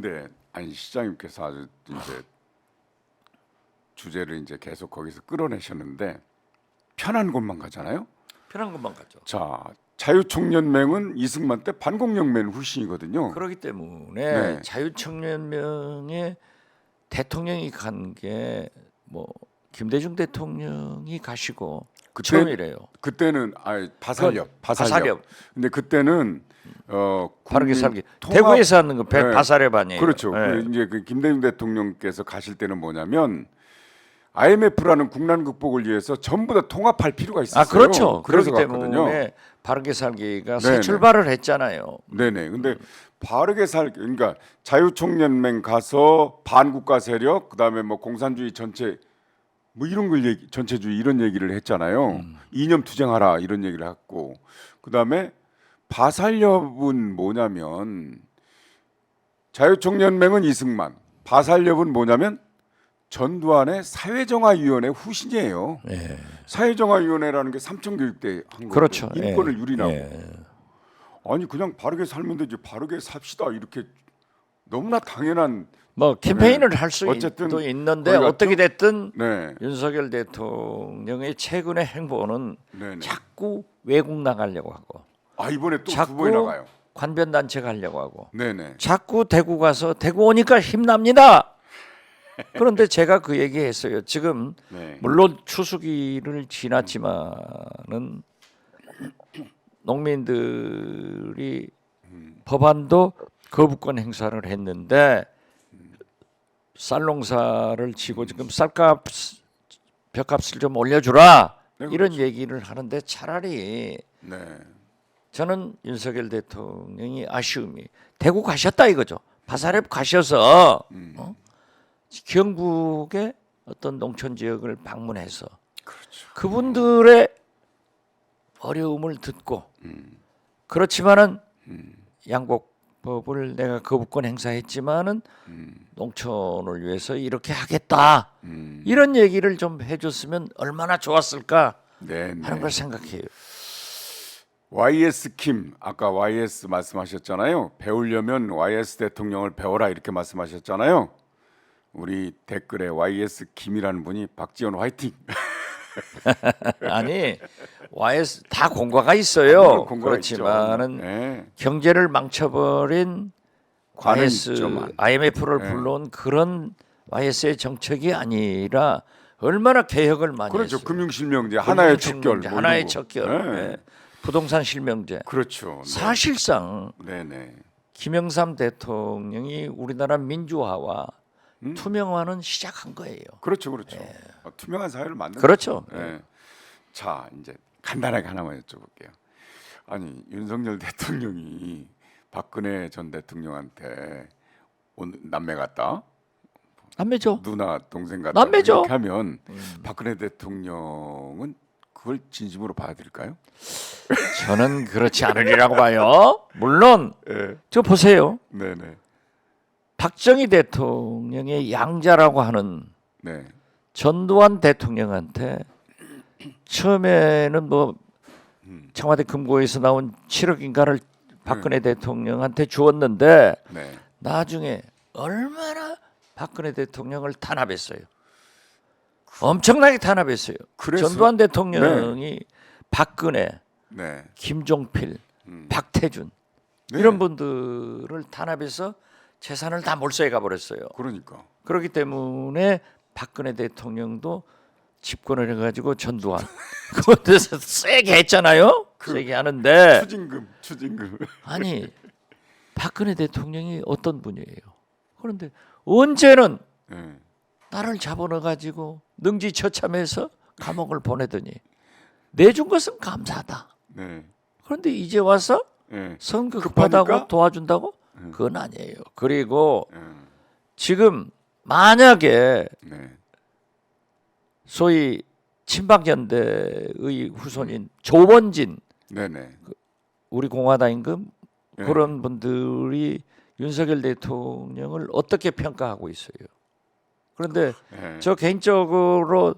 근데 아니 시장님께서 아주 이제 주제를 이제 계속 거기서 끌어내셨는데 편한 곳만 가잖아요. 편한 것만 가죠. 자, 자유총연맹은 이승만 때 반공영맹 후신이거든요. 그렇기 때문에 네. 자유청년명에 대통령이 간 게 뭐 김대중 대통령이 가시고 처음이래요. 그때는 바살렵. 바살렵. 근데 그때는 바르게 국민 살기. 통합- 대구에서 하는 거 네. 바살렵 아니에요. 그렇죠. 네. 이제 그 김대중 대통령께서 가실 때는 뭐냐면 IMF라는 국난 극복을 위해서 전부 다 통합할 필요가 있었어요. 그렇죠. 그래서 그렇기 갔거든요. 때문에 바르게 살기가 네네. 새 출발을 했잖아요. 네네. 근데 그러니까 자유총연맹 가서 반국가 세력, 그다음에 뭐 공산주의 전체 뭐 이런 걸 전체주의 이런 얘기를 했잖아요. 이념 투쟁하라 이런 얘기를 했고, 그다음에 바살렵은 뭐냐면 자유총연맹은 이승만, 바살렵은 뭐냐면 전두환의 사회정화위원회 후신이에요. 예. 사회정화위원회라는 게 삼청교육대 한 거예요. 그렇죠. 인권을 예. 유린하고. 예. 아니 그냥 바르게 살면 되지 바르게 삽시다 이렇게 너무나 당연한 뭐 캠페인을 할 수도 어쨌든 있는데 거기 갔죠? 어떻게 됐든 네, 윤석열 대통령의 최근의 행보는 네. 자꾸 외국 나가려고 하고 이번에 또 두 자꾸 번이 나가요. 관변 단체 가려고 하고 네네. 자꾸 대구 가서 대구 오니까 힘납니다. 그런데 제가 그 얘기했어요. 지금 네. 물론 추수기를 지났지만은 농민들이 법안도 거부권 행사를 했는데 쌀 농사를 지고 지금 쌀값 벼값을 좀 올려주라 네, 이런 그렇죠. 얘기를 하는데 차라리 네. 저는 윤석열 대통령이 아쉬움이 대구 가셨다 이거죠. 바사렙 가셔서 경북의 어떤 농촌 지역을 방문해서 그렇죠. 그분들의 어려움을 듣고 그렇지만은 양곡법을 내가 거부권 행사했지만은 농촌을 위해서 이렇게 하겠다 이런 얘기를 좀 해줬으면 얼마나 좋았을까 네. 하는 걸 생각해요. YS 킴 아까 YS 말씀하셨잖아요. 배우려면 YS 대통령을 배워라 이렇게 말씀하셨잖아요. 우리 댓글에 YS 김이라는 분이 박지원 화이팅. 아니 YS 다 공과가 있어요. 공과가 그렇지만은 있죠. 네. 경제를 망쳐버린 관은 YS 있지만. IMF를 네. 불러온 그런 YS의 정책이 아니라 얼마나 개혁을 많이 그렇죠. 했어요. 금융실명제 하나의 척결. 금융실명제, 뭐 하나의 이런 거. 척결, 네. 예. 부동산 실명제. 그렇죠. 네. 사실상 네네. 김영삼 대통령이 우리나라 민주화와 투명화는 시작한 거예요. 그렇죠, 그렇죠. 투명한 사회를 만든. 그렇죠. 예. 자, 이제 간단하게 하나만 여쭤볼게요. 아니 윤석열 대통령이 박근혜 전 대통령한테 남매 같다, 남매죠. 누나 동생 같다 남매죠. 이렇게 하면 박근혜 대통령은 그걸 진심으로 받아들일까요? 저는 그렇지 않으리라고 봐요. 물론 예. 저 보세요. 네네. 박정희 대통령의 양자라고 하는 네. 전두환 대통령한테 처음에는 뭐 청와대 금고에서 나온 7억인가를 박근혜 대통령한테 주었는데 네. 나중에 얼마나 박근혜 대통령을 탄압했어요. 엄청나게 탄압했어요. 그래서- 전두환 대통령이 박근혜, 네. 김종필, 박태준 네. 이런 분들을 탄압해서 재산을 다 몰수해 가버렸어요. 그러니까. 그렇기 때문에 박근혜 대통령도 집권을 해가지고 전두환 그것에서 세게 했잖아요. 세게 하는데 추징금. 아니 박근혜 대통령이 어떤 분이에요? 그런데 언제는 네. 나를 잡아넣어가지고 능지처참해서 감옥을 보내더니 내준 것은 감사하다. 네. 그런데 이제 와서 네. 선거 급하니까? 급하다고 도와준다고? 그건 아니에요. 그리고 네. 지금 만약에 네. 소위 친박연대의 후손인 조원진 네네. 우리 공화당 임금 네. 그런 분들이 윤석열 대통령을 어떻게 평가하고 있어요. 그런데 네. 저 개인적으로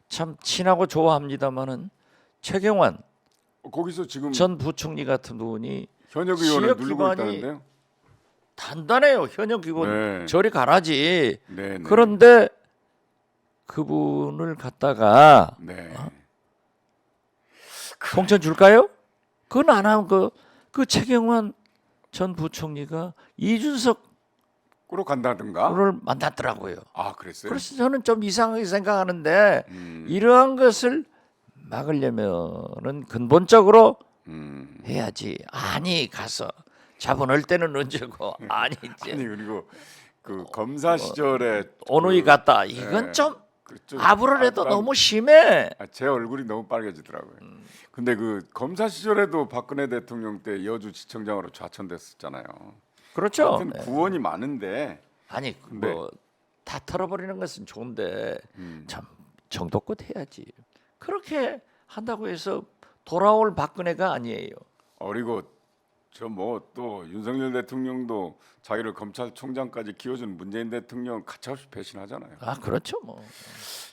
참 친하고 좋아합니다마는 최경환 거기서 지금 전 부총리 같은 분이 현역 의원을 지역 누르고 기반이 있다는데요. 단단해요. 현역 기관 네. 저리 가라지. 네, 네. 그런데 그분을 갖다가 네. 공천 줄까요? 그건 안 하고 그 최경환 전 부총리가 이준석을 꾸러 간다든가. 만났더라고요. 아, 그랬어요? 그래서 저는 좀 이상하게 생각하는데 이러한 것을 막으려면은 근본적으로 해야지. 아니 가서 잡아넣을 때는 언제고 아니 이제 아니 그리고 그 검사 시절에 어느이 그- 같다. 이건 네. 좀 좀 아부를 해도 약간- 너무 심해. 제 얼굴이 너무 빨개지더라고요. 근데 그 검사 시절에도 박근혜 대통령 때 여주지청장으로 좌천됐었잖아요. 그렇죠. 하여튼 네. 구원이 많은데 아니 네. 뭐 다 털어버리는 것은 좋은데 참 정도껏 해야지. 그렇게 한다고 해서 돌아올 박근혜가 아니에요. 그리고 저 뭐 또 윤석열 대통령도 자기를 검찰총장까지 키워준 문재인 대통령 가차없이 배신하잖아요. 아 그렇죠 뭐.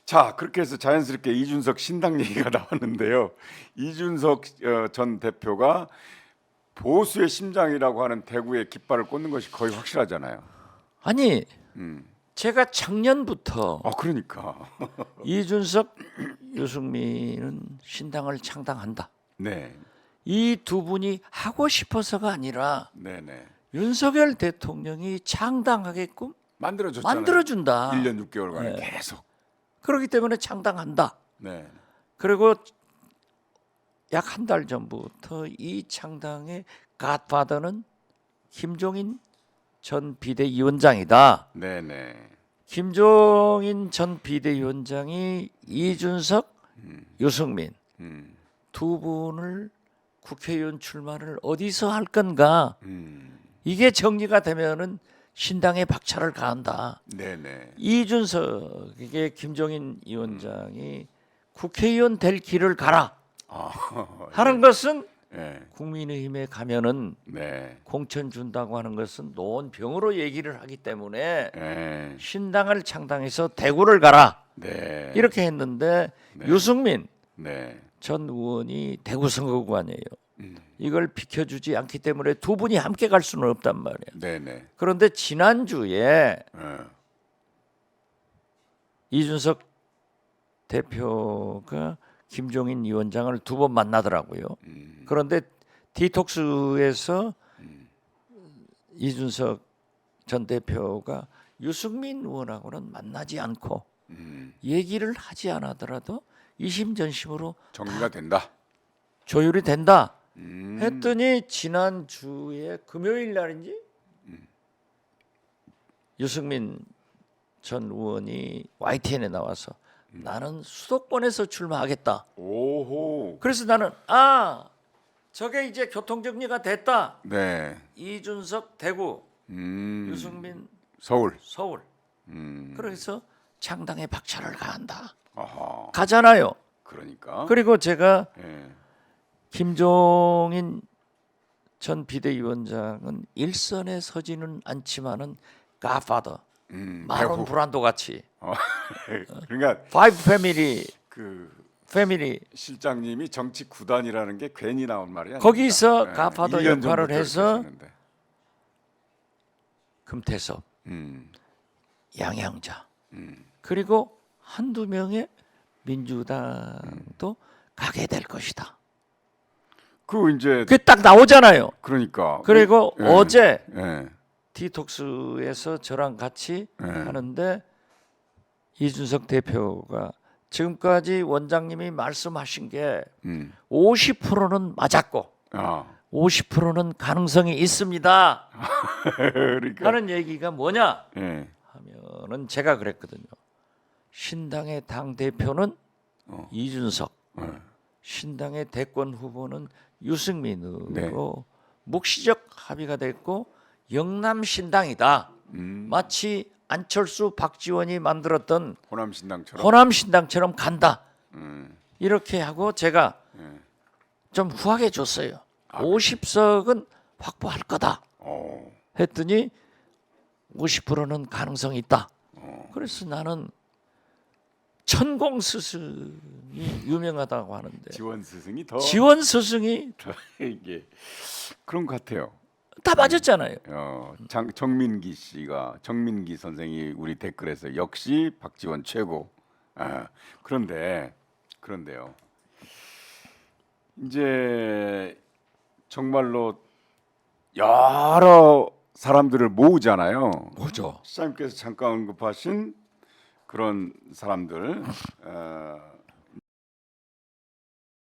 자, 그렇게 해서 자연스럽게 이준석 신당 얘기가 나왔는데요. 이준석 전 대표가 보수의 심장이라고 하는 대구에 깃발을 꽂는 것이 거의 확실하잖아요. 아니 제가 작년부터 그러니까. 이준석, 유승민은 신당을 창당한다. 네, 이 두 분이 하고 싶어서가 아니라 네, 네. 윤석열 대통령이 창당하게끔 만들어줬잖아요. 만들어준다. 1년 6개월간 계속. 그렇기 때문에 창당한다. 네, 그리고 약 한 달 전부터 이 창당의 갓파더는 김종인 전 비대위원장이다. 네, 네. 김종인 전 비대위원장이 이준석, 유승민 두 분을 국회의원 출마를 어디서 할 건가? 이게 정리가 되면은 신당에 박차를 가한다. 네, 네. 이준석에게 김종인 위원장이 국회의원 될 길을 가라 하는 것은 네, 국민의힘에 가면은 네, 공천 준다고 하는 것은 노원병으로 얘기를 하기 때문에 네, 신당을 창당해서 대구를 가라 네. 이렇게 했는데 유승민 네, 전 의원이 대구 선거구간이에요. 이걸 비켜주지 않기 때문에 두 분이 함께 갈 수는 없단 말이에요. 네, 네. 그런데 지난주에 이준석 대표가 김종인 위원장을 두 번 만나더라고요. 그런데 디톡스에서 이준석 전 대표가 유승민 의원하고는 만나지 않고 얘기를 하지 않았더라도 이심전심으로 정리가 된다. 조율이 된다 했더니 지난주에 금요일 날인지 유승민 전 의원이 YTN에 나와서 나는 수도권에서 출마하겠다. 오호. 그래서 나는 저게 이제 교통정리가 됐다. 네. 이준석 대구, 유승민 서울. 서울. 그래서 창당에 박차를 가한다. 아하. 가잖아요. 그러니까. 그리고 제가 예. 김종인 전 비대위원장은 일선에 서지는 않지만은 가파더, 마론 배우. 브란도 같이 그러니까 파이브 패밀리 그 패밀리 실장님이 정치 구단이라는 게 괜히 나온 말이 아니에요. 거기서 가파더 역할을 해서 그러셨는데. 금태섭, 음. 양양자 그리고 한두 명의 민주당도 가게 될 것이다. 그 이제 그게 딱 나오잖아요. 그러니까 그리고 예. 어제 예. 디톡스에서 저랑 같이 예. 하는데 이준석 대표가 지금까지 원장님이 말씀하신 게 50%는 맞았고 아. 50%는 가능성이 있습니다 그러니까 하는 얘기가 뭐냐 예. 하면은 제가 그랬거든요. 신당의 당 대표는 이준석, 신당의 대권 후보는 유승민으로 묵시적 합의가 됐고 영남 신당이다. 마치 안철수, 박지원이 만들었던 호남 신당처럼. 호남 신당처럼 간다. 이렇게 하고 제가 좀 후하게 줬어요. 50석은 확보할 거다. 했더니 50%는 가능성이 있다. 그래서 나는 천공 스승이 유명하다고 하는데 지원 스승이 더 지원 스승이 이게 그런 것 같아요. 다 맞았잖아요. 정민기 씨가 정민기 선생이 우리 댓글에서 역시 박지원 최고. 그런데요. 이제 정말로 여러 사람들을 모으잖아요. 뭐죠? 시장님께서 잠깐 언급하신 그런 사람들